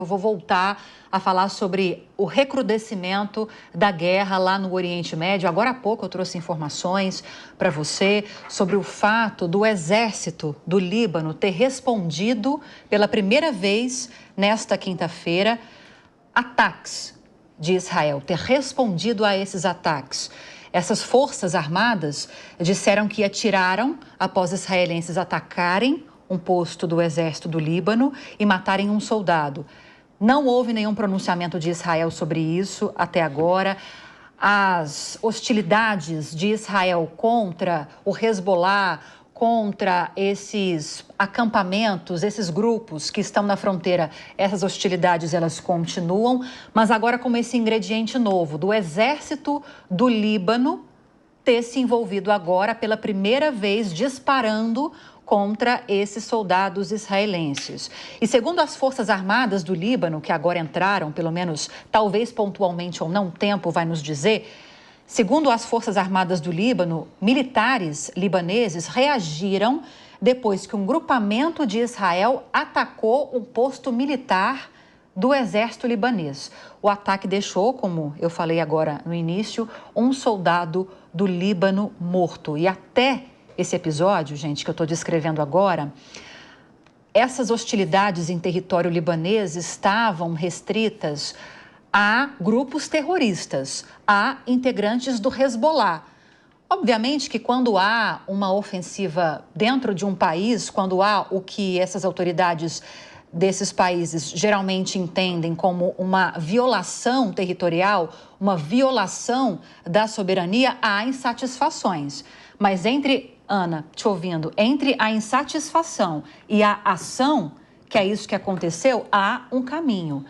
Eu vou voltar a falar sobre o recrudescimento da guerra lá no Oriente Médio. Agora há pouco eu trouxe informações para você sobre o fato do exército do Líbano ter respondido pela primeira vez nesta quinta-feira ataques de Israel, ter respondido a esses ataques. Essas forças armadas disseram que atiraram após israelenses atacarem um posto do exército do Líbano e matarem um soldado. Não houve nenhum pronunciamento de Israel sobre isso até agora. As hostilidades de Israel contra o Hezbollah, contra esses acampamentos, esses grupos que estão na fronteira, essas hostilidades elas continuam, mas agora com esse ingrediente novo do exército do Líbano ter se envolvido agora pela primeira vez disparando contra esses soldados israelenses. E segundo as Forças Armadas do Líbano, que agora entraram, pelo menos talvez pontualmente ou não, o tempo vai nos dizer, segundo as Forças Armadas do Líbano, militares libaneses reagiram depois que um grupamento de Israel atacou um posto militar do exército libanês. O ataque deixou, como eu falei agora no início, um soldado do Líbano morto. E até esse episódio, gente, que eu estou descrevendo agora, essas hostilidades em território libanês estavam restritas a grupos terroristas, a integrantes do Hezbollah. Obviamente que quando há uma ofensiva dentro de um país, quando há o que essas autoridades desses países geralmente entendem como uma violação territorial, uma violação da soberania, há insatisfações. Mas Ana, te ouvindo, entre a insatisfação e a ação, que é isso que aconteceu, há um caminho.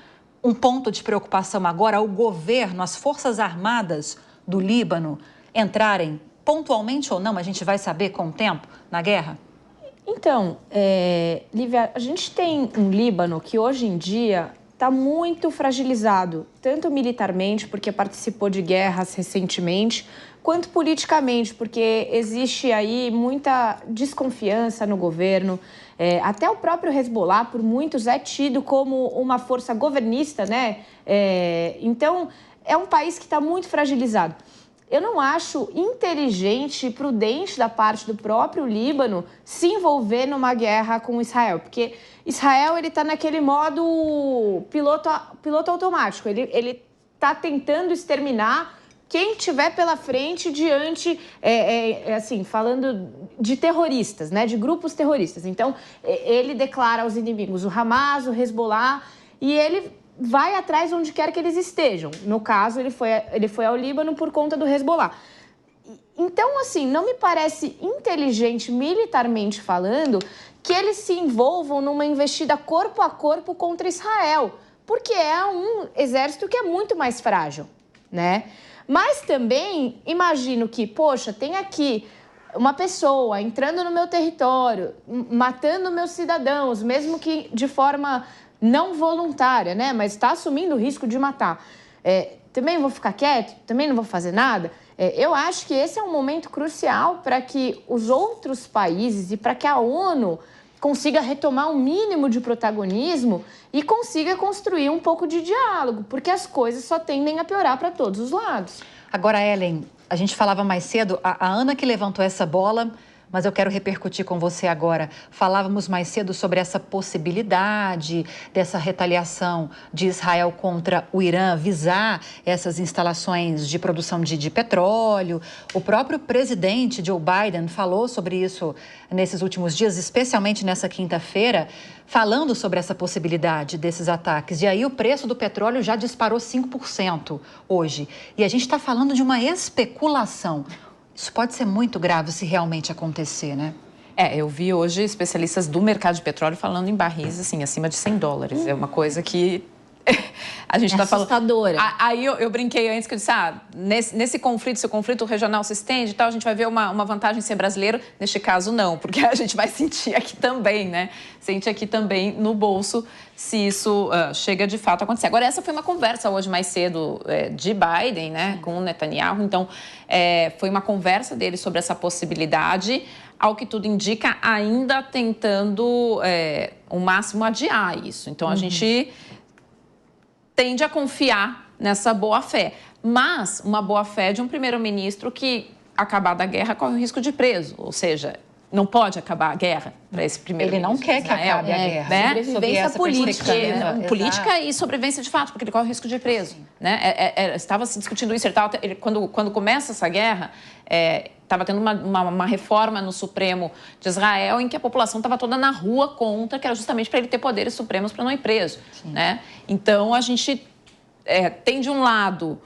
Um ponto de preocupação agora, o governo, as Forças Armadas do Líbano entrarem pontualmente ou não, a gente vai saber com o tempo, na guerra? Então, Lívia, a gente tem um Líbano que hoje em dia está muito fragilizado, tanto militarmente, porque participou de guerras recentemente, quanto politicamente, porque existe aí muita desconfiança no governo. Até o próprio Hezbollah, por muitos, é tido como uma força governista, né? Então, é um país que está muito fragilizado. Eu não acho inteligente e prudente da parte do próprio Líbano se envolver numa guerra com Israel, porque Israel está naquele modo piloto automático, ele está tentando exterminar quem tiver pela frente diante, assim, falando de terroristas, né, de grupos terroristas. Então, ele declara aos inimigos o Hamas, o Hezbollah, e ele vai atrás onde quer que eles estejam. No caso, ele foi ao Líbano por conta do Hezbollah. Então, assim, não me parece inteligente, militarmente falando, que eles se envolvam numa investida corpo a corpo contra Israel, porque é um exército que é muito mais frágil, né? Mas também imagino que, poxa, tem aqui uma pessoa entrando no meu território, matando meus cidadãos, mesmo que de forma não voluntária, né? Mas está assumindo o risco de matar. Também vou ficar quieto? Também não vou fazer nada? Eu acho que esse é um momento crucial para que os outros países e para que a ONU consiga retomar um mínimo de protagonismo e consiga construir um pouco de diálogo, porque as coisas só tendem a piorar para todos os lados. Agora, Ellen, a gente falava mais cedo, a Ana que levantou essa bola, mas eu quero repercutir com você agora. Falávamos mais cedo sobre essa possibilidade dessa retaliação de Israel contra o Irã visar essas instalações de produção de petróleo. O próprio presidente Joe Biden falou sobre isso nesses últimos dias, especialmente nessa quinta-feira, falando sobre essa possibilidade desses ataques. E aí o preço do petróleo já disparou 5% hoje. E a gente está falando de uma especulação. Isso pode ser muito grave se realmente acontecer, né? Eu vi hoje especialistas do mercado de petróleo falando em barris, assim, acima de $100. É uma coisa que a gente está falando... assustadora. Aí eu brinquei antes que eu disse, nesse conflito, se o conflito regional se estende e tal, a gente vai ver uma vantagem em ser brasileiro. Neste caso, não, porque a gente vai sentir aqui também, né? Sente aqui também no bolso se isso chega de fato a acontecer. Agora, essa foi uma conversa hoje mais cedo de Biden, né, com o Netanyahu. Então, foi uma conversa dele sobre essa possibilidade, ao que tudo indica, ainda tentando o máximo adiar isso. Então, a gente tende a confiar nessa boa-fé. Mas uma boa-fé de um primeiro-ministro que, acabada a guerra, corre o risco de ir preso. Ou seja, não pode acabar a guerra para esse primeiro-ministro. Ele não quer que acabe a guerra. Né? Sobrevivência política. Política e sobrevivência de fato, porque ele corre o risco de ir preso. Né? Estava se discutindo isso. Quando começa essa guerra, estava tendo uma reforma no Supremo de Israel em que a população estava toda na rua contra, que era justamente para ele ter poderes supremos para não ir preso. Né? Então, a gente tem de um lado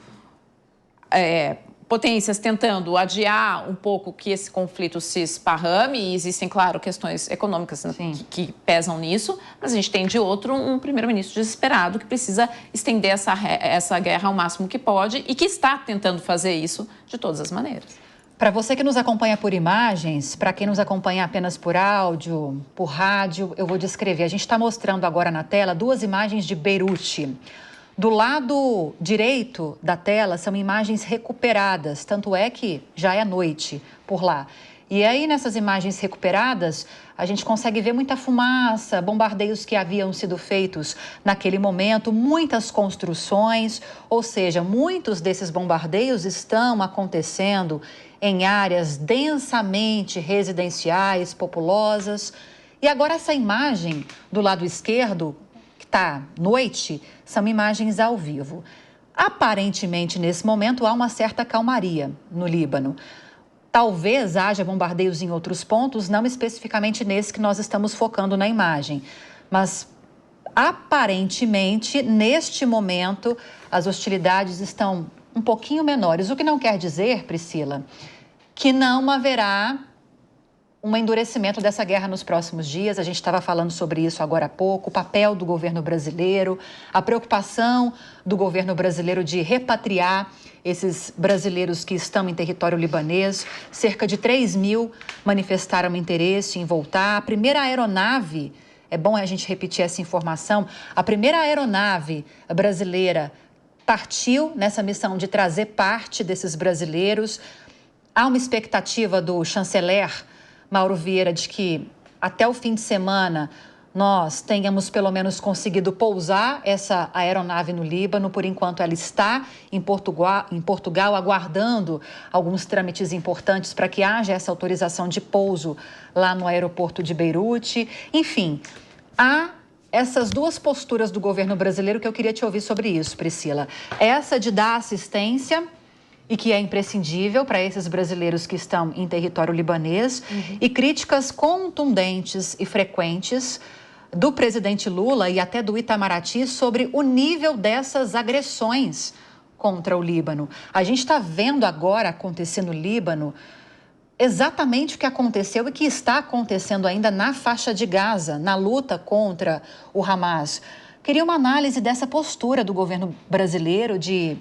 potências tentando adiar um pouco que esse conflito se esparrame, e existem, claro, questões econômicas que pesam nisso, mas a gente tem de outro um primeiro-ministro desesperado que precisa estender essa guerra ao máximo que pode e que está tentando fazer isso de todas as maneiras. Para você que nos acompanha por imagens, para quem nos acompanha apenas por áudio, por rádio, eu vou descrever. A gente está mostrando agora na tela 2 imagens de Beirute. Do lado direito da tela são imagens recuperadas, tanto é que já é noite por lá. E aí, nessas imagens recuperadas, a gente consegue ver muita fumaça, bombardeios que haviam sido feitos naquele momento, muitas construções, ou seja, muitos desses bombardeios estão acontecendo em áreas densamente residenciais, populosas. E agora essa imagem do lado esquerdo, que está noite, são imagens ao vivo. Aparentemente, nesse momento, há uma certa calmaria no Líbano. Talvez haja bombardeios em outros pontos, não especificamente nesse que nós estamos focando na imagem. Mas, aparentemente, neste momento, as hostilidades estão um pouquinho menores. O que não quer dizer, Priscila, que não haverá um endurecimento dessa guerra nos próximos dias. A gente estava falando sobre isso agora há pouco, o papel do governo brasileiro, a preocupação do governo brasileiro de repatriar esses brasileiros que estão em território libanês. Cerca de 3.000 manifestaram interesse em voltar. A primeira aeronave, é bom a gente repetir essa informação, a primeira aeronave brasileira partiu nessa missão de trazer parte desses brasileiros. Há uma expectativa do chanceler Mauro Vieira de que até o fim de semana nós tenhamos pelo menos conseguido pousar essa aeronave no Líbano. Por enquanto ela está em Portugal aguardando alguns trâmites importantes para que haja essa autorização de pouso lá no aeroporto de Beirute. Enfim, há essas 2 posturas do governo brasileiro que eu queria te ouvir sobre isso, Priscila. Essa de dar assistência e que é imprescindível para esses brasileiros que estão em território libanês, e críticas contundentes e frequentes do presidente Lula e até do Itamaraty sobre o nível dessas agressões contra o Líbano. A gente está vendo agora acontecer no Líbano exatamente o que aconteceu e que está acontecendo ainda na faixa de Gaza, na luta contra o Hamas. Queria uma análise dessa postura do governo brasileiro de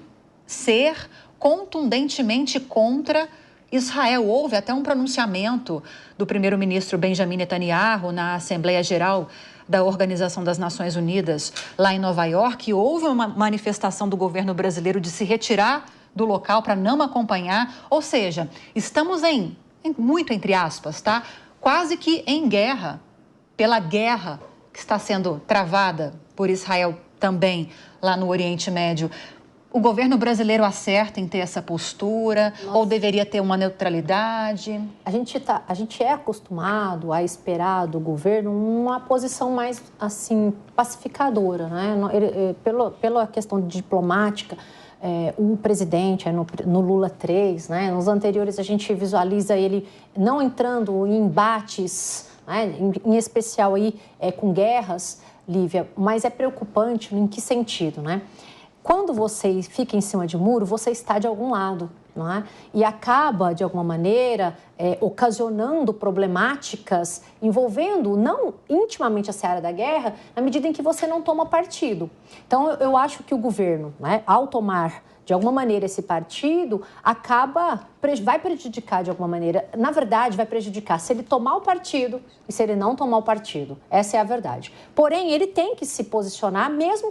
ser contundentemente contra Israel. Houve até um pronunciamento do primeiro-ministro Benjamin Netanyahu na Assembleia Geral da Organização das Nações Unidas, lá em Nova York. Houve uma manifestação do governo brasileiro de se retirar do local para não acompanhar. Ou seja, estamos muito entre aspas, tá? Quase que em guerra, pela guerra que está sendo travada por Israel também lá no Oriente Médio. O governo brasileiro acerta em ter essa postura? Nossa. Ou deveria ter uma neutralidade? A gente é acostumado a esperar do governo uma posição mais, assim, pacificadora, né? Pela questão diplomática, o presidente, no Lula 3, né? Nos anteriores a gente visualiza ele não entrando em embates, né? Em especial aí, com guerras, Lívia, mas é preocupante em que sentido, né? Quando você fica em cima de muro, você está de algum lado, não é? E acaba, de alguma maneira, ocasionando problemáticas envolvendo, não intimamente a seara da guerra, na medida em que você não toma partido. Então, eu acho que o governo, né, ao tomar, de alguma maneira, esse partido, vai prejudicar de alguma maneira. Na verdade, vai prejudicar se ele tomar o partido e se ele não tomar o partido. Essa é a verdade. Porém, ele tem que se posicionar, mesmo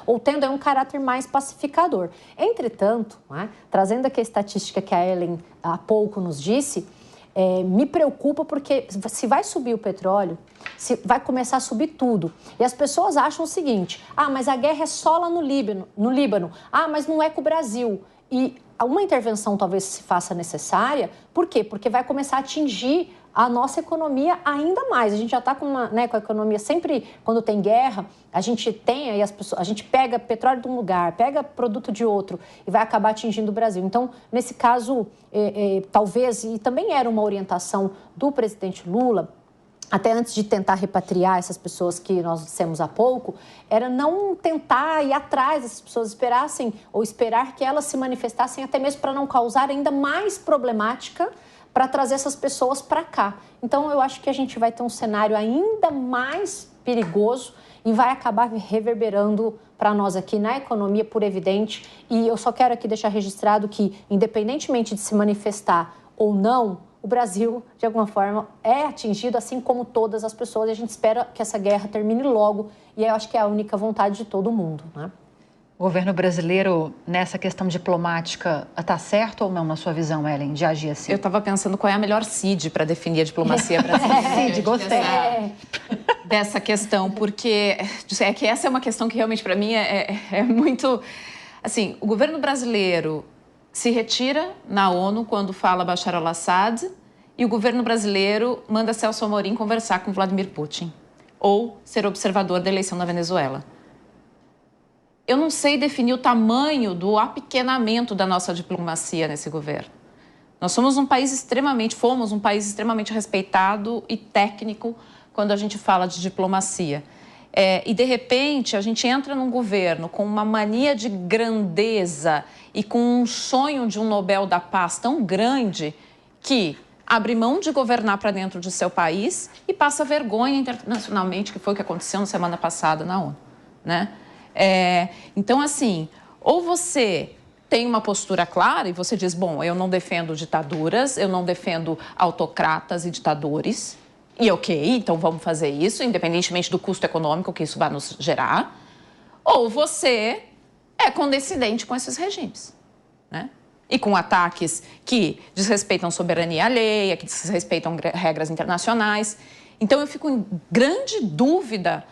ou tendo um caráter mais pacificador. Entretanto, né, trazendo aqui a estatística que a Ellen há pouco nos disse, me preocupa porque se vai subir o petróleo, se vai começar a subir tudo. E as pessoas acham o seguinte, mas a guerra é só lá no Líbano, mas não é com o Brasil. E uma intervenção talvez se faça necessária, por quê? Porque vai começar a atingir a nossa economia ainda mais. A gente já está com a economia sempre, quando tem guerra, a gente tem aí a gente pega petróleo de um lugar, pega produto de outro e vai acabar atingindo o Brasil. Então, nesse caso, talvez, e também era uma orientação do presidente Lula, até antes de tentar repatriar essas pessoas que nós dissemos há pouco, era não tentar ir atrás dessas pessoas, esperar que elas se manifestassem, até mesmo para não causar ainda mais problemática para trazer essas pessoas para cá. Então, eu acho que a gente vai ter um cenário ainda mais perigoso e vai acabar reverberando para nós aqui na economia, por evidente. E eu só quero aqui deixar registrado que, independentemente de se manifestar ou não, o Brasil, de alguma forma, é atingido, assim como todas as pessoas. E a gente espera que essa guerra termine logo. E eu acho que é a única vontade de todo mundo, né? O governo brasileiro, nessa questão diplomática, está certo ou não, na sua visão, Ellen, de agir assim? Eu estava pensando qual é a melhor CID para definir a diplomacia brasileira. CID, gostei. Dessa questão, porque é que essa é uma questão que realmente, para mim, é muito... Assim, o governo brasileiro se retira na ONU quando fala Bashar al-Assad e o governo brasileiro manda Celso Amorim conversar com Vladimir Putin ou ser observador da eleição na Venezuela. Eu não sei definir o tamanho do apequenamento da nossa diplomacia nesse governo. Nós fomos um país extremamente respeitado e técnico quando a gente fala de diplomacia. E, de repente, a gente entra num governo com uma mania de grandeza e com um sonho de um Nobel da Paz tão grande que abre mão de governar para dentro de seu país e passa vergonha internacionalmente, que foi o que aconteceu na semana passada na ONU, né? Então, assim, ou você tem uma postura clara e você diz, bom, eu não defendo ditaduras, eu não defendo autocratas e ditadores, e ok, então vamos fazer isso, independentemente do custo econômico que isso vai nos gerar, ou você é condescendente com esses regimes, né? E com ataques que desrespeitam soberania alheia, que desrespeitam regras internacionais. Então, eu fico em grande dúvida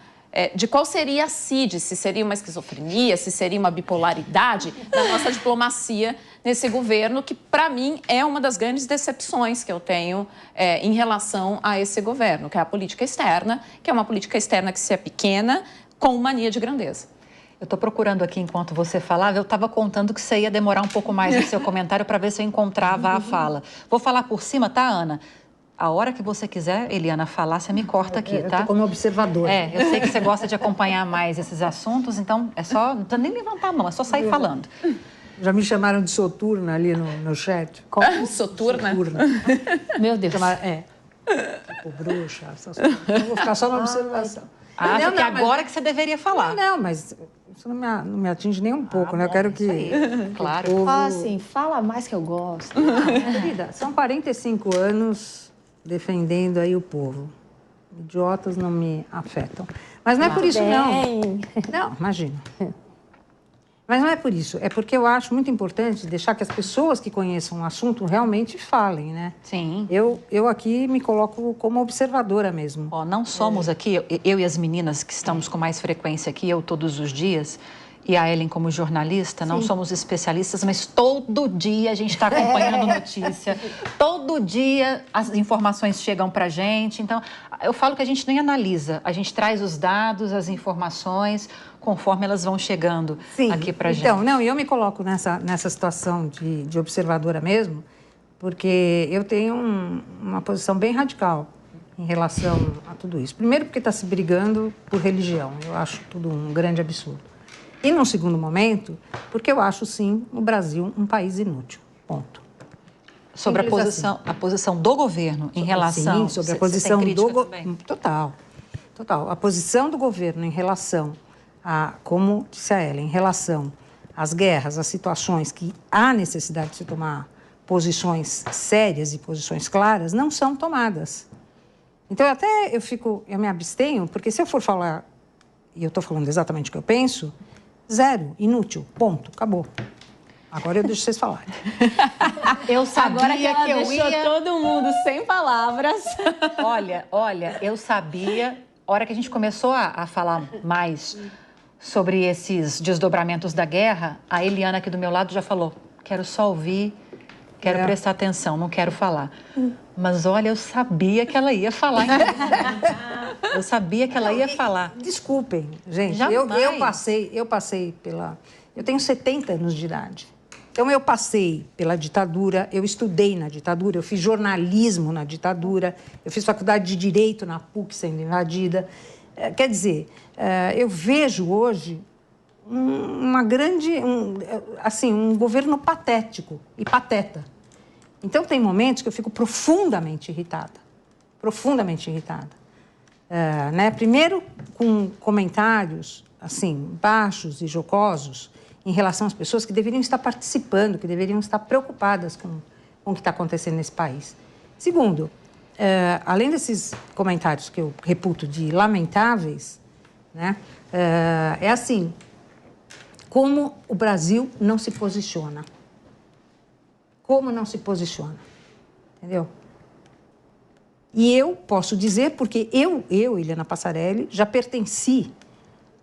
de qual seria a CID, se seria uma esquizofrenia, se seria uma bipolaridade da nossa diplomacia nesse governo, que, para mim, é uma das grandes decepções que eu tenho em relação a esse governo, que é a política externa, que é uma política externa que se é pequena, com mania de grandeza. Eu estou procurando aqui, enquanto você falava, eu estava contando que você ia demorar um pouco mais no seu comentário para ver se eu encontrava a fala. Vou falar por cima, tá, Ana? A hora que você quiser, Eliana, falar, você me corta aqui, tá? Eu tô como observadora. Eu sei que você gosta de acompanhar mais esses assuntos, então é só, não precisa nem levantar a mão, é só sair falando. Já me chamaram de soturna ali no chat. Soturna? Meu Deus. Tipo bruxa, essas coisas. Eu vou ficar só na observação. Acho que agora que você deveria falar. Não, mas isso não me atinge nem um pouco, né? Eu quero que... Claro. Povo... Fala assim, fala mais que eu gosto. Querida, são 45 anos defendendo aí o povo. Idiotas não me afetam. Mas não é por isso, não. Não, imagina. Mas não é por isso. É porque eu acho muito importante deixar que as pessoas que conheçam o assunto realmente falem, né? Sim. Eu aqui me coloco como observadora mesmo. Não somos aqui, eu e as meninas que estamos com mais frequência aqui, eu todos os dias, e a Ellen como jornalista, não somos especialistas, mas todo dia a gente está acompanhando notícia, todo dia as informações chegam para a gente. Então, eu falo que a gente nem analisa, a gente traz os dados, as informações, conforme elas vão chegando aqui para a gente. Então, eu me coloco nessa situação de observadora mesmo, porque eu tenho uma posição bem radical em relação a tudo isso. Primeiro porque está se brigando por religião, eu acho tudo um grande absurdo. E, num segundo momento, porque eu acho, sim, o Brasil um país inútil. Ponto. Sobre a posição do governo em relação... Sim, sobre a posição do governo. Total. A posição do governo em relação a, como disse a Ellen, em relação às guerras, às situações que há necessidade de se tomar posições sérias e posições claras, não são tomadas. Então, eu me abstenho, porque se eu for falar, e eu estou falando exatamente o que eu penso... Zero, inútil, ponto, acabou. Agora eu deixo vocês falarem. Eu sabia Agora que ela eu deixou ia... todo mundo sem palavras. Olha, eu sabia... A hora que a gente começou a falar mais sobre esses desdobramentos da guerra, a Eliana aqui do meu lado já falou, quero só ouvir, quero prestar atenção, não quero falar. Mas olha, eu sabia que ela ia falar. Eu sabia que ela ia falar. Desculpem, gente. Jamais. Eu passei pela... Eu tenho 70 anos de idade. Então, eu passei pela ditadura, eu estudei na ditadura, eu fiz jornalismo na ditadura, eu fiz faculdade de Direito na PUC sendo invadida. Quer dizer, eu vejo hoje um governo patético e pateta. Então, tem momentos que eu fico profundamente irritada. Profundamente irritada. Primeiro, com comentários, assim, baixos e jocosos, em relação às pessoas que deveriam estar participando, que deveriam estar preocupadas com o que está acontecendo nesse país. Segundo, além desses comentários que eu reputo de lamentáveis, né, é assim, como o Brasil não se posiciona. Como não se posiciona, entendeu? E eu posso dizer, porque eu, Eliana Passarelli, já pertenci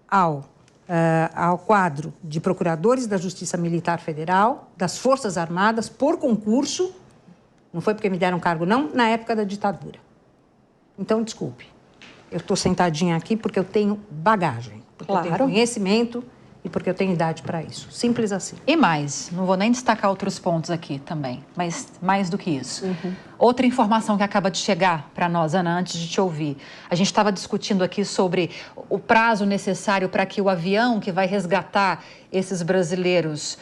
ao quadro de procuradores da Justiça Militar Federal, das Forças Armadas, por concurso, não foi porque me deram cargo, não, na época da ditadura. Então, desculpe, eu estou sentadinha aqui porque eu tenho bagagem, porque eu tenho conhecimento e porque eu tenho idade para isso. Simples assim. E mais, não vou nem destacar outros pontos aqui também, mas mais do que isso. Outra informação que acaba de chegar para nós, Ana, antes de te ouvir. A gente estava discutindo aqui sobre o prazo necessário para que o avião que vai resgatar esses brasileiros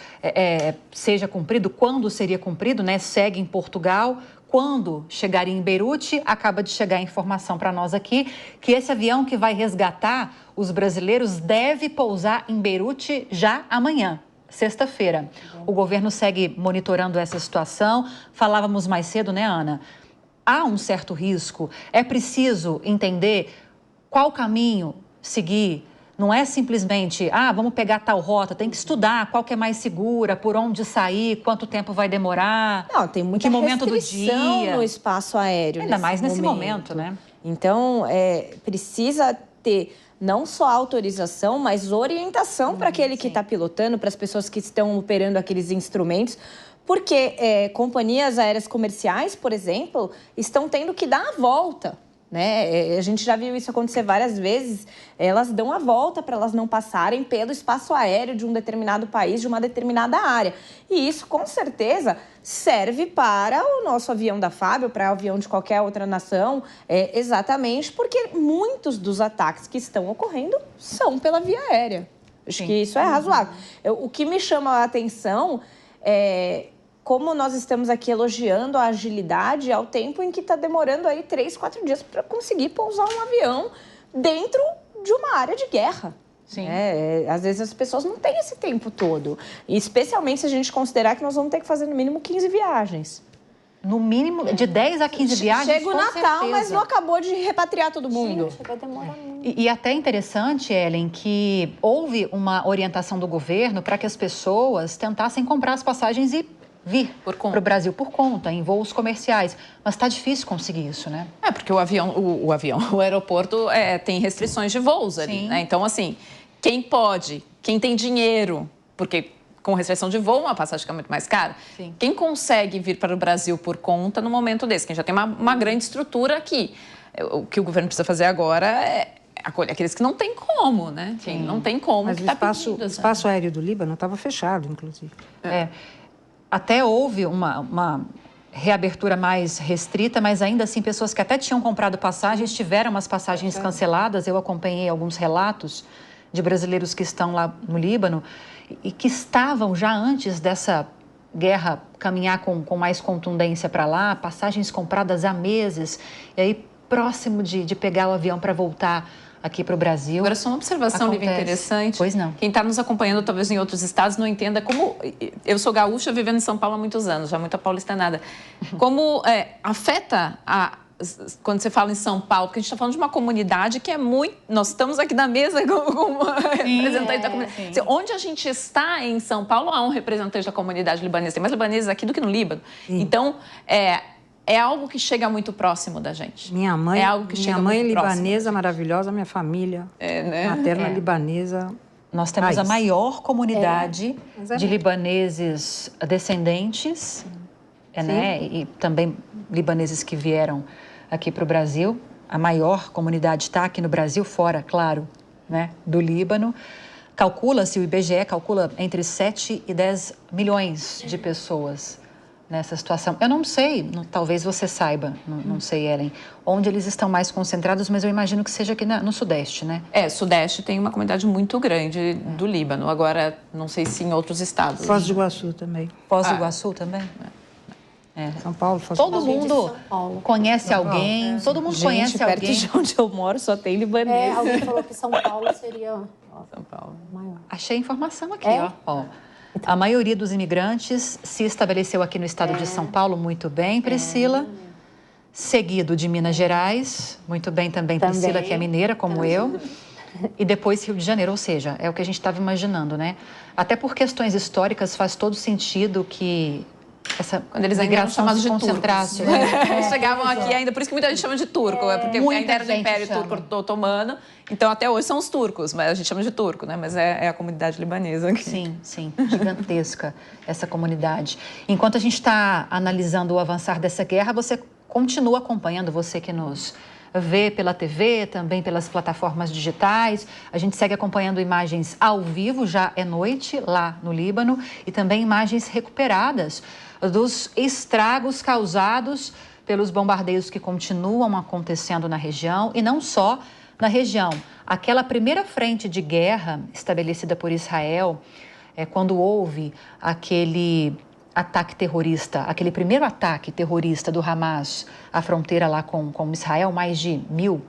seja cumprido, quando seria cumprido, né? Segue em Portugal. Quando chegaria em Beirute, acaba de chegar a informação para nós aqui que esse avião que vai resgatar os brasileiros deve pousar em Beirute já amanhã, sexta-feira. O governo segue monitorando essa situação. Falávamos mais cedo, né, Ana? Há um certo risco. É preciso entender qual caminho seguir. Não é simplesmente, vamos pegar tal rota, tem que estudar qual que é mais segura, por onde sair, quanto tempo vai demorar. Não, tem muita momento do restrição dia. No espaço aéreo. Ainda mais nesse momento, né? Então, precisa ter não só autorização, mas orientação para aquele que está pilotando, para as pessoas que estão operando aqueles instrumentos. Porque companhias aéreas comerciais, por exemplo, estão tendo que dar a volta. Né? A gente já viu isso acontecer várias vezes. Elas dão a volta para elas não passarem pelo espaço aéreo de um determinado país, de uma determinada área. E isso, com certeza, serve para o nosso avião da FAB, ou para o avião de qualquer outra nação, exatamente porque muitos dos ataques que estão ocorrendo são pela via aérea. Acho que isso é razoável. O que me chama a atenção é como nós estamos aqui elogiando a agilidade ao tempo em que está demorando aí 3, 4 dias para conseguir pousar um avião dentro de uma área de guerra. Sim. Às vezes as pessoas não têm esse tempo todo. E especialmente se a gente considerar que nós vamos ter que fazer no mínimo 15 viagens. No mínimo, de 10 a 15 viagens, Chega o Natal, mas não acabou de repatriar todo mundo. Gente, vai demorar muito. E até interessante, Ellen, que houve uma orientação do governo para que as pessoas tentassem comprar as passagens e vir para o Brasil por conta, em voos comerciais. Mas está difícil conseguir isso, né? Porque o aeroporto tem restrições de voos ali, né? Então, assim, quem pode, quem tem dinheiro, porque com restrição de voo, uma passagem fica muito mais cara. Sim. Quem consegue vir para o Brasil por conta no momento desse? Quem já tem uma grande estrutura aqui. O que o governo precisa fazer agora é acolher aqueles que não tem como, né? Quem não tem como. Mas que o espaço aéreo do Líbano estava fechado, inclusive. Até houve uma reabertura mais restrita, mas ainda assim pessoas que até tinham comprado passagens tiveram umas passagens canceladas. Eu acompanhei alguns relatos de brasileiros que estão lá no Líbano e que estavam já antes dessa guerra caminhar com mais contundência para lá, passagens compradas há meses, e aí próximo de pegar o avião para voltar aqui para o Brasil. Agora, só uma observação, Lívia, interessante. Pois não. Quem está nos acompanhando, talvez em outros estados, não entenda como... Eu sou gaúcha, vivendo em São Paulo há muitos anos, já muita paulistanada. Como afeta quando você fala em São Paulo, porque a gente está falando de uma comunidade que é muito... Nós estamos aqui na mesa com representante da comunidade. Assim, onde a gente está em São Paulo, há um representante da comunidade libanesa. Tem mais libaneses aqui do que no Líbano. Sim. Então, é algo que chega muito próximo da gente. Minha mãe, é algo que chega muito libanesa, maravilhosa, minha família materna libanesa. Nós temos a maior comunidade de libaneses descendentes, né? E também libaneses que vieram aqui para o Brasil. A maior comunidade está aqui no Brasil, fora, claro, né, do Líbano. Calcula-se, o IBGE calcula entre 7 e 10 milhões de pessoas nessa situação. Eu não sei, talvez você saiba, não sei, Ellen, onde eles estão mais concentrados, mas eu imagino que seja aqui no Sudeste, né? Sudeste tem uma comunidade muito grande do Líbano. Agora, não sei se em outros estados. Foz do Iguaçu também. Foz do Iguaçu também? São Paulo, Foz do Iguaçu. Todo mundo conhece alguém, todo mundo conhece alguém. Perto de onde eu moro só tem libanês. Alguém falou que São Paulo seria São Paulo maior. Achei informação aqui, ó. A maioria dos imigrantes se estabeleceu aqui no estado de São Paulo, muito bem, Priscila. Seguido de Minas Gerais, muito bem também, Priscila, que é mineira, como eu. E depois Rio de Janeiro, ou seja, é o que a gente estava imaginando, né? Até por questões históricas faz todo sentido que essa quando eles ainda eram chamados de turcos. Eles chegavam aqui ainda, por isso que muita gente chama de turco, porque ainda era do Império Turco Otomano, então até hoje são os turcos, mas a gente chama de turco, né? Mas é a comunidade libanesa aqui. Sim, gigantesca essa comunidade. Enquanto a gente está analisando o avançar dessa guerra, você continua acompanhando, você que nos vê pela TV, também pelas plataformas digitais. A gente segue acompanhando imagens ao vivo, já é noite, lá no Líbano, e também imagens recuperadas dos estragos causados pelos bombardeios que continuam acontecendo na região, e não só na região. Aquela primeira frente de guerra estabelecida por Israel, quando houve aquele ataque terrorista, aquele primeiro ataque terrorista do Hamas à fronteira lá com Israel, mais de 1.000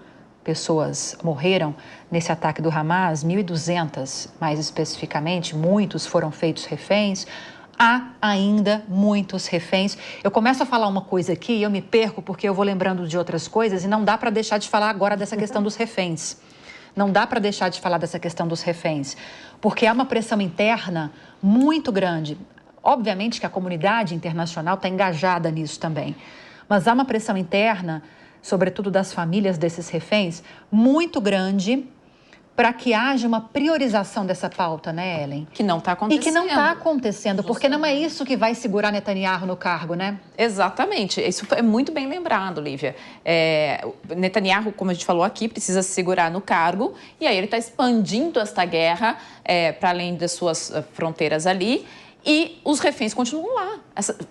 pessoas morreram nesse ataque do Hamas, 1.200 mais especificamente, muitos foram feitos reféns. Há ainda muitos reféns. Eu começo a falar uma coisa aqui e eu me perco porque eu vou lembrando de outras coisas e não dá para deixar de falar agora dessa questão dos reféns. Não dá para deixar de falar dessa questão dos reféns, porque há uma pressão interna muito grande. Obviamente que a comunidade internacional está engajada nisso também, mas há uma pressão interna, sobretudo das famílias desses reféns, muito grande para que haja uma priorização dessa pauta, né, Ellen? Que não está acontecendo. E que não está acontecendo, porque não é isso que vai segurar Netanyahu no cargo, né? Exatamente. Isso é muito bem lembrado, Lívia. Netanyahu, como a gente falou aqui, precisa se segurar no cargo, e aí ele está expandindo esta guerra para além das suas fronteiras ali. E os reféns continuam lá.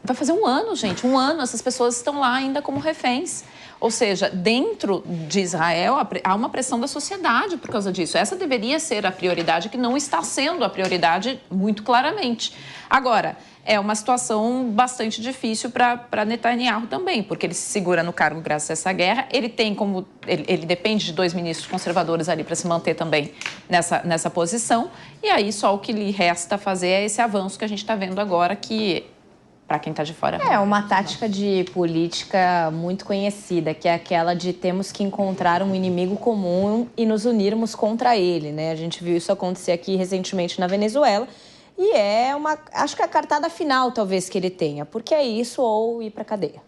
Vai fazer um ano, gente. Um ano, essas pessoas estão lá ainda como reféns. Ou seja, dentro de Israel, há uma pressão da sociedade por causa disso. Essa deveria ser a prioridade, que não está sendo a prioridade muito claramente. Agora, é uma situação bastante difícil para Netanyahu também, porque ele se segura no cargo graças a essa guerra. Ele depende de 2 ministros conservadores ali para se manter também nessa posição. E aí, só o que lhe resta fazer é esse avanço que a gente está vendo agora, que, para quem está de fora... É uma tática de política muito conhecida, que é aquela de temos que encontrar um inimigo comum e nos unirmos contra ele, né? A gente viu isso acontecer aqui recentemente na Venezuela. E acho que é a cartada final, talvez, que ele tenha, porque é isso ou ir para a cadeia.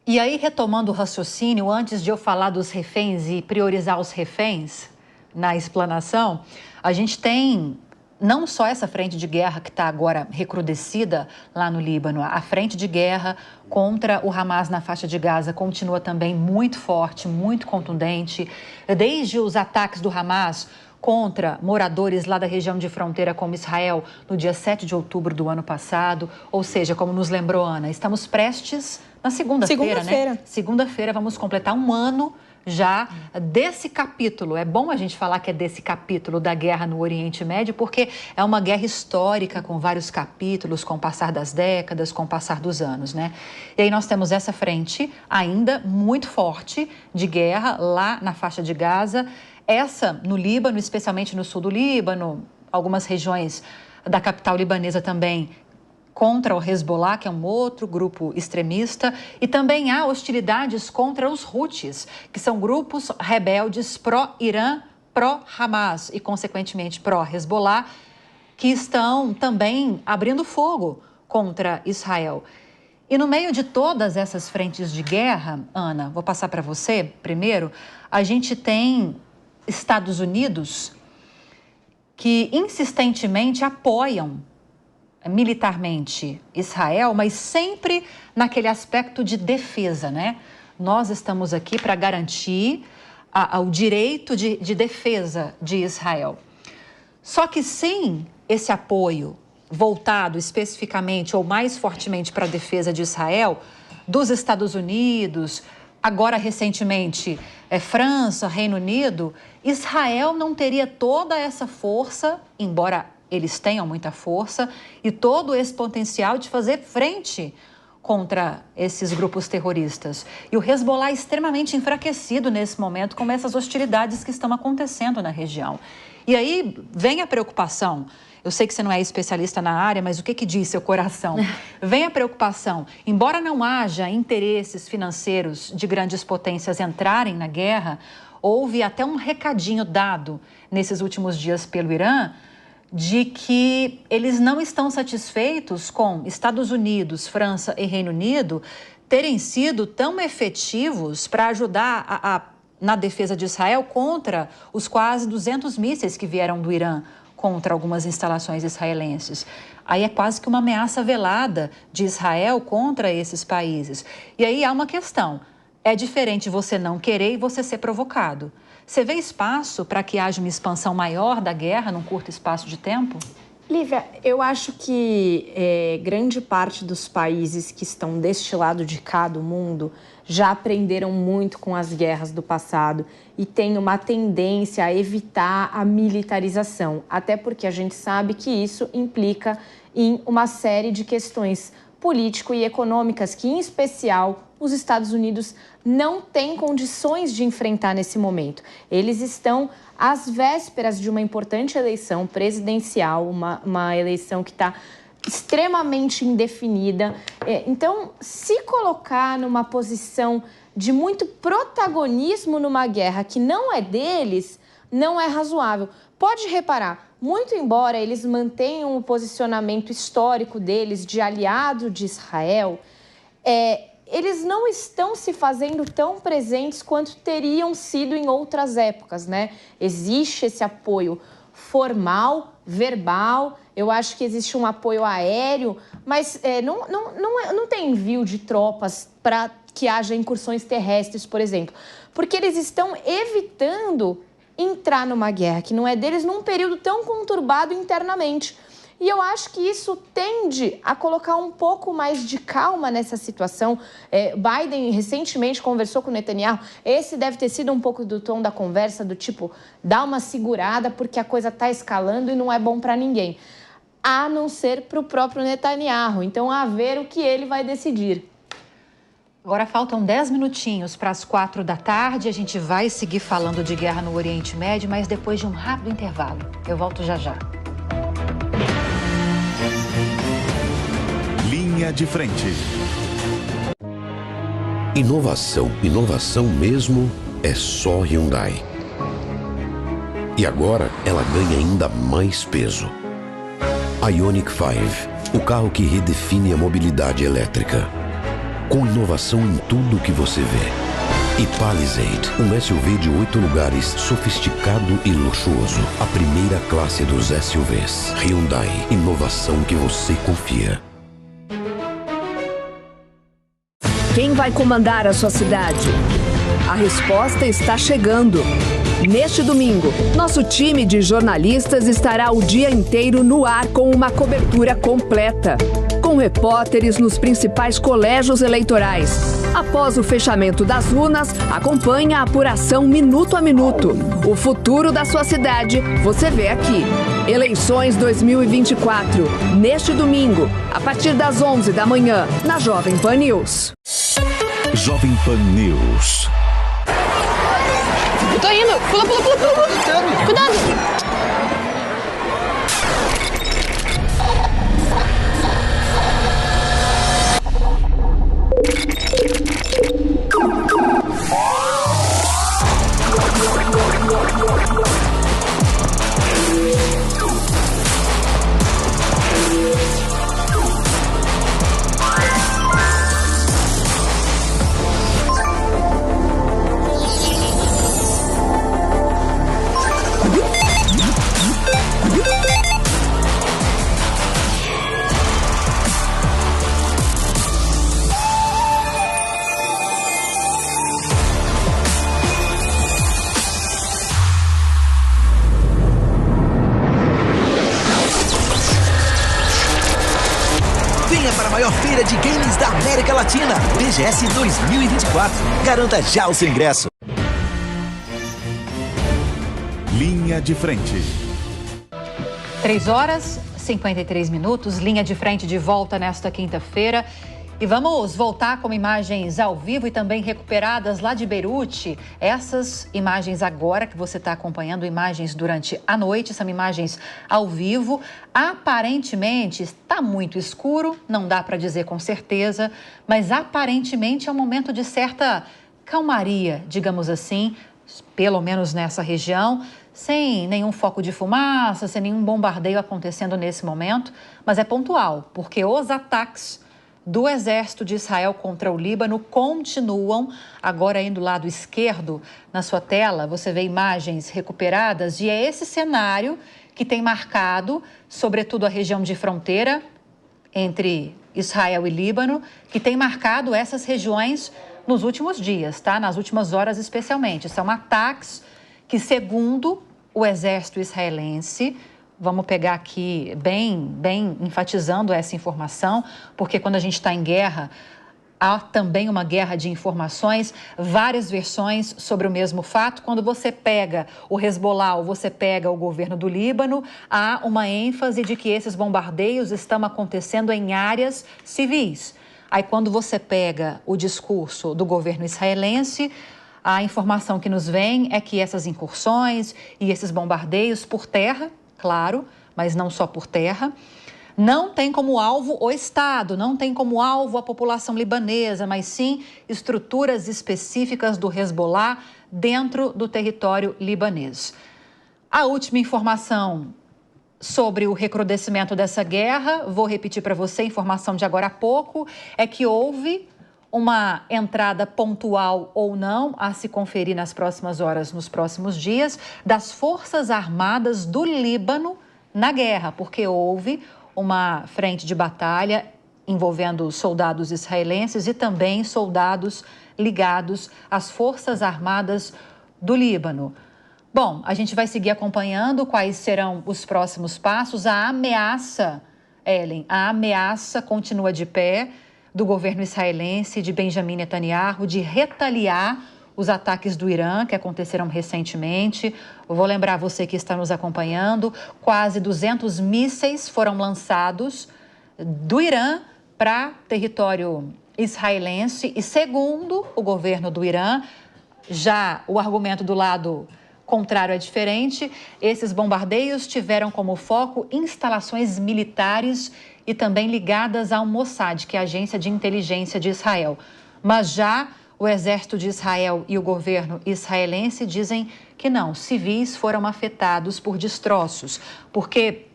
E aí, retomando o raciocínio, antes de eu falar dos reféns e priorizar os reféns na explanação, a gente tem não só essa frente de guerra que está agora recrudescida lá no Líbano, a frente de guerra contra o Hamas na faixa de Gaza continua também muito forte, muito contundente. Desde os ataques do Hamas contra moradores lá da região de fronteira com Israel no dia 7 de outubro do ano passado. Ou seja, como nos lembrou Ana, estamos prestes na segunda-feira, né? Segunda-feira vamos completar um ano já desse capítulo. É bom a gente falar que é desse capítulo da guerra no Oriente Médio, porque é uma guerra histórica com vários capítulos, com o passar das décadas, com o passar dos anos, né? E aí nós temos essa frente ainda muito forte de guerra lá na faixa de Gaza. Essa no Líbano, especialmente no sul do Líbano, algumas regiões da capital libanesa também contra o Hezbollah, que é um outro grupo extremista, e também há hostilidades contra os Houthis, que são grupos rebeldes pró-Irã, pró-Hamas e, consequentemente, pró-Hezbollah, que estão também abrindo fogo contra Israel. E no meio de todas essas frentes de guerra, Ana, vou passar para você primeiro, a gente tem Estados Unidos que insistentemente apoiam militarmente Israel, mas sempre naquele aspecto de defesa, né? Nós estamos aqui para garantir o direito de defesa de Israel. Só que sem esse apoio voltado especificamente ou mais fortemente para a defesa de Israel, dos Estados Unidos, agora recentemente França, Reino Unido, Israel não teria toda essa força, embora eles tenham muita força, e todo esse potencial de fazer frente contra esses grupos terroristas. E o Hezbollah é extremamente enfraquecido nesse momento com essas hostilidades que estão acontecendo na região. E aí vem a preocupação. Eu sei que você não é especialista na área, mas o que diz seu coração? Vem a preocupação. Embora não haja interesses financeiros de grandes potências entrarem na guerra, houve até um recadinho dado nesses últimos dias pelo Irã de que eles não estão satisfeitos com Estados Unidos, França e Reino Unido terem sido tão efetivos para ajudar na defesa de Israel contra os quase 200 mísseis que vieram do Irã contra algumas instalações israelenses. Aí é quase que uma ameaça velada de Israel contra esses países. E aí há uma questão. É diferente você não querer e você ser provocado. Você vê espaço para que haja uma expansão maior da guerra num curto espaço de tempo? Lívia, eu acho que grande parte dos países que estão deste lado de cá do mundo já aprenderam muito com as guerras do passado e tem uma tendência a evitar a militarização, até porque a gente sabe que isso implica em uma série de questões político e econômicas que, em especial, os Estados Unidos não têm condições de enfrentar nesse momento. Eles estão às vésperas de uma importante eleição presidencial, uma eleição que está extremamente indefinida. Então, se colocar numa posição de muito protagonismo numa guerra que não é deles, não é razoável. Pode reparar, muito embora eles mantenham o posicionamento histórico deles de aliado de Israel, eles não estão se fazendo tão presentes quanto teriam sido em outras épocas, né? Existe esse apoio formal, verbal, eu acho que existe um apoio aéreo, mas não tem envio de tropas para que haja incursões terrestres, por exemplo, porque eles estão evitando entrar numa guerra que não é deles num período tão conturbado internamente. E eu acho que isso tende a colocar um pouco mais de calma nessa situação. Biden recentemente conversou com o Netanyahu. Esse deve ter sido um pouco do tom da conversa, do tipo, dá uma segurada porque a coisa está escalando e não é bom para ninguém. A não ser para o próprio Netanyahu. Então, a ver o que ele vai decidir. Agora faltam 10 minutinhos para as 4 da tarde. A gente vai seguir falando de guerra no Oriente Médio, mas depois de um rápido intervalo. Eu volto já já. Linha de frente. Inovação mesmo é só Hyundai. E agora ela ganha ainda mais peso. Ioniq 5, o carro que redefine a mobilidade elétrica. Com inovação em tudo que você vê. E Palisade, um SUV de 8 lugares, sofisticado e luxuoso. A primeira classe dos SUVs. Hyundai, inovação que você confia. Quem vai comandar a sua cidade? A resposta está chegando. Neste domingo, nosso time de jornalistas estará o dia inteiro no ar com uma cobertura completa. Com repórteres nos principais colégios eleitorais. Após o fechamento das urnas, acompanhe a apuração minuto a minuto. O futuro da sua cidade, você vê aqui. Eleições 2024, neste domingo, a partir das 11 da manhã, na Jovem Pan News. Jovem Pan News. Eu tô indo. Pula. Cuidado. Venha para a maior feira de games da América Latina, BGS 2024. Garanta já o seu ingresso. Linha de Frente. 3h53, Linha de Frente de volta nesta quinta-feira. E vamos voltar com imagens ao vivo e também recuperadas lá de Beirute. Essas imagens agora que você está acompanhando, imagens durante a noite, são imagens ao vivo. Aparentemente está muito escuro, não dá para dizer com certeza, mas aparentemente é um momento de certa calmaria, digamos assim, pelo menos nessa região, sem nenhum foco de fumaça, sem nenhum bombardeio acontecendo nesse momento, mas é pontual, porque os ataques do exército de Israel contra o Líbano continuam. Agora aí do lado esquerdo, na sua tela, você vê imagens recuperadas e é esse cenário que tem marcado, sobretudo a região de fronteira entre Israel e Líbano, que tem marcado essas regiões nos últimos dias, tá? Nas últimas horas especialmente. São ataques que, segundo o exército israelense, vamos pegar aqui bem enfatizando essa informação, porque quando a gente está em guerra, há também uma guerra de informações, várias versões sobre o mesmo fato. Quando você pega o Hezbollah ou você pega o governo do Líbano, há uma ênfase de que esses bombardeios estão acontecendo em áreas civis. Aí quando você pega o discurso do governo israelense, a informação que nos vem é que essas incursões e esses bombardeios por terra, claro, mas não só por terra, não tem como alvo o Estado, não tem como alvo a população libanesa, mas sim estruturas específicas do Hezbollah dentro do território libanês. A última informação sobre o recrudescimento dessa guerra, vou repetir para você, informação de agora há pouco, é que houve uma entrada pontual ou não a se conferir nas próximas horas, nos próximos dias, das Forças Armadas do Líbano na guerra, porque houve uma frente de batalha envolvendo soldados israelenses e também soldados ligados às Forças Armadas do Líbano. Bom, a gente vai seguir acompanhando quais serão os próximos passos. A ameaça, Ellen, a ameaça continua de pé do governo israelense, de Benjamin Netanyahu, de retaliar os ataques do Irã, que aconteceram recentemente. Eu vou lembrar você que está nos acompanhando, quase 200 mísseis foram lançados do Irã para território israelense. E segundo o governo do Irã, já o argumento do lado contrário é diferente, esses bombardeios tiveram como foco instalações militares e também ligadas ao Mossad, que é a agência de inteligência de Israel. Mas já o exército de Israel e o governo israelense dizem que não, civis foram afetados por destroços, porque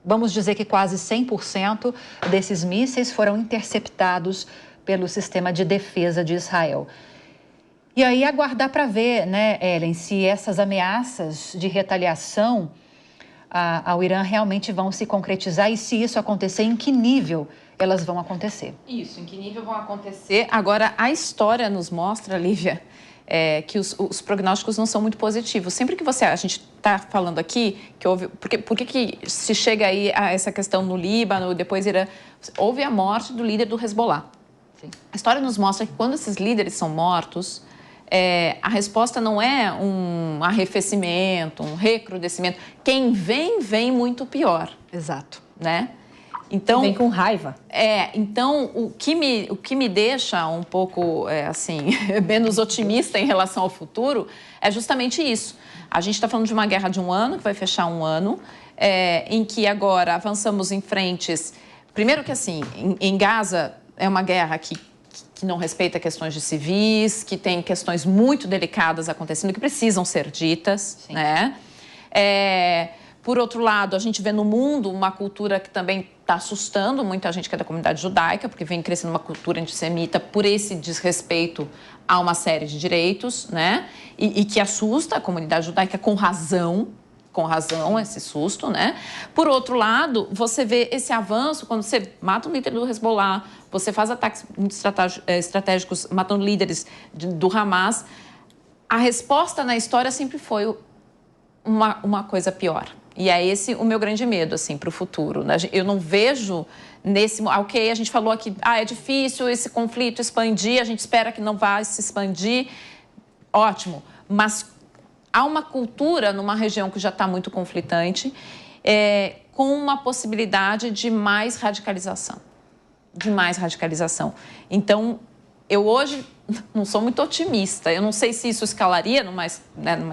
vamos dizer que quase 100% desses mísseis foram interceptados pelo sistema de defesa de Israel. E aí aguardar para ver, né, Ellen, se essas ameaças de retaliação ao Irã realmente vão se concretizar e se isso acontecer, em que nível elas vão acontecer. Isso, em que nível vão acontecer. Agora, a história nos mostra, Lívia, que os prognósticos não são muito positivos. Sempre que a gente está falando aqui, que houve, por que se chega aí a essa questão no Líbano, depois Irã, houve a morte do líder do Hezbollah. Sim. A história nos mostra que quando esses líderes são mortos, a resposta não é um arrefecimento, um recrudescimento. Quem vem muito pior. Exato. Né? Então, vem com raiva. Então, o que me deixa um pouco, menos otimista em relação ao futuro é justamente isso. A gente está falando de uma guerra de 1 ano, que vai fechar 1 ano, em que agora avançamos em frentes... Primeiro que, em Gaza é uma guerra que não respeita questões de civis, que tem questões muito delicadas acontecendo, que precisam ser ditas, sim, né? Por outro lado, a gente vê no mundo uma cultura que também está assustando muita gente que é da comunidade judaica, porque vem crescendo uma cultura antissemita por esse desrespeito a uma série de direitos, né? E que assusta a comunidade judaica com razão, esse susto, né? Por outro lado, você vê esse avanço quando você mata um líder do Hezbollah, você faz ataques muito estratégicos matando líderes do Hamas. A resposta na história sempre foi uma coisa pior, E é esse o meu grande medo, assim, para o futuro. Eu não vejo nesse... Ok, a gente falou aqui, é difícil esse conflito expandir, a gente espera que não vá se expandir. Ótimo, mas há uma cultura numa região que já está muito conflitante, com uma possibilidade de mais radicalização. Então, eu hoje não sou muito otimista. Eu não sei se isso escalaria numa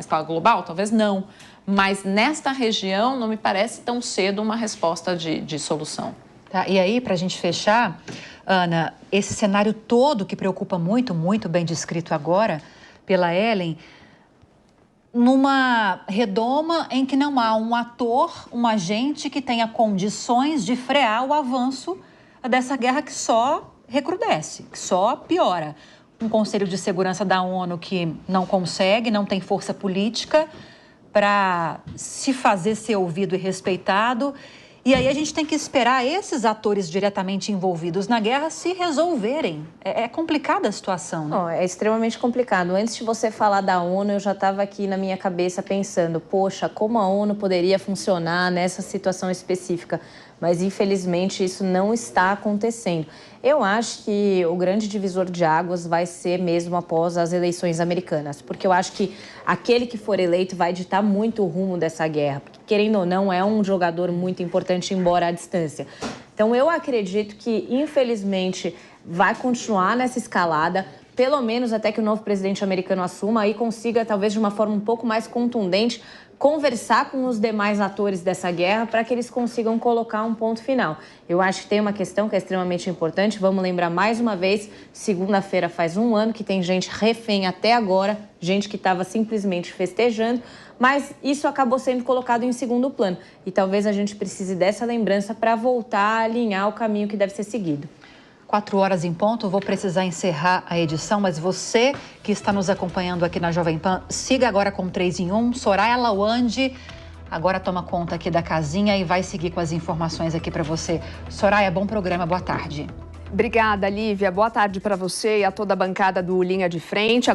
escala global, talvez não. Mas nesta região não me parece tão cedo uma resposta de solução. Tá, e aí, para a gente fechar, Ana, esse cenário todo que preocupa muito, muito bem descrito agora pela Ellen, numa redoma em que não há um ator, um agente que tenha condições de frear o avanço dessa guerra que só recrudesce, que só piora. Um Conselho de Segurança da ONU que não consegue, não tem força política para se fazer ser ouvido e respeitado. E aí a gente tem que esperar esses atores diretamente envolvidos na guerra se resolverem. É complicada a situação, né? Não, é extremamente complicado. Antes de você falar da ONU, eu já estava aqui na minha cabeça pensando, poxa, como a ONU poderia funcionar nessa situação específica? Mas, infelizmente, isso não está acontecendo. Eu acho que o grande divisor de águas vai ser mesmo após as eleições americanas, porque eu acho que aquele que for eleito vai ditar muito o rumo dessa guerra, porque, querendo ou não, é um jogador muito importante, embora à distância. Então, eu acredito que, infelizmente, vai continuar nessa escalada, pelo menos até que o novo presidente americano assuma e consiga, talvez de uma forma um pouco mais contundente, conversar com os demais atores dessa guerra para que eles consigam colocar um ponto final. Eu acho que tem uma questão que é extremamente importante. Vamos lembrar mais uma vez, segunda-feira faz 1 ano que tem gente refém até agora, gente que estava simplesmente festejando, mas isso acabou sendo colocado em segundo plano. E talvez a gente precise dessa lembrança para voltar a alinhar o caminho que deve ser seguido. 4 horas em ponto, vou precisar encerrar a edição, mas você que está nos acompanhando aqui na Jovem Pan, siga agora com 3 em 1. Soraya Lawande agora toma conta aqui da casinha e vai seguir com as informações aqui para você. Soraya, bom programa, boa tarde. Obrigada, Lívia. Boa tarde para você e a toda a bancada do Linha de Frente.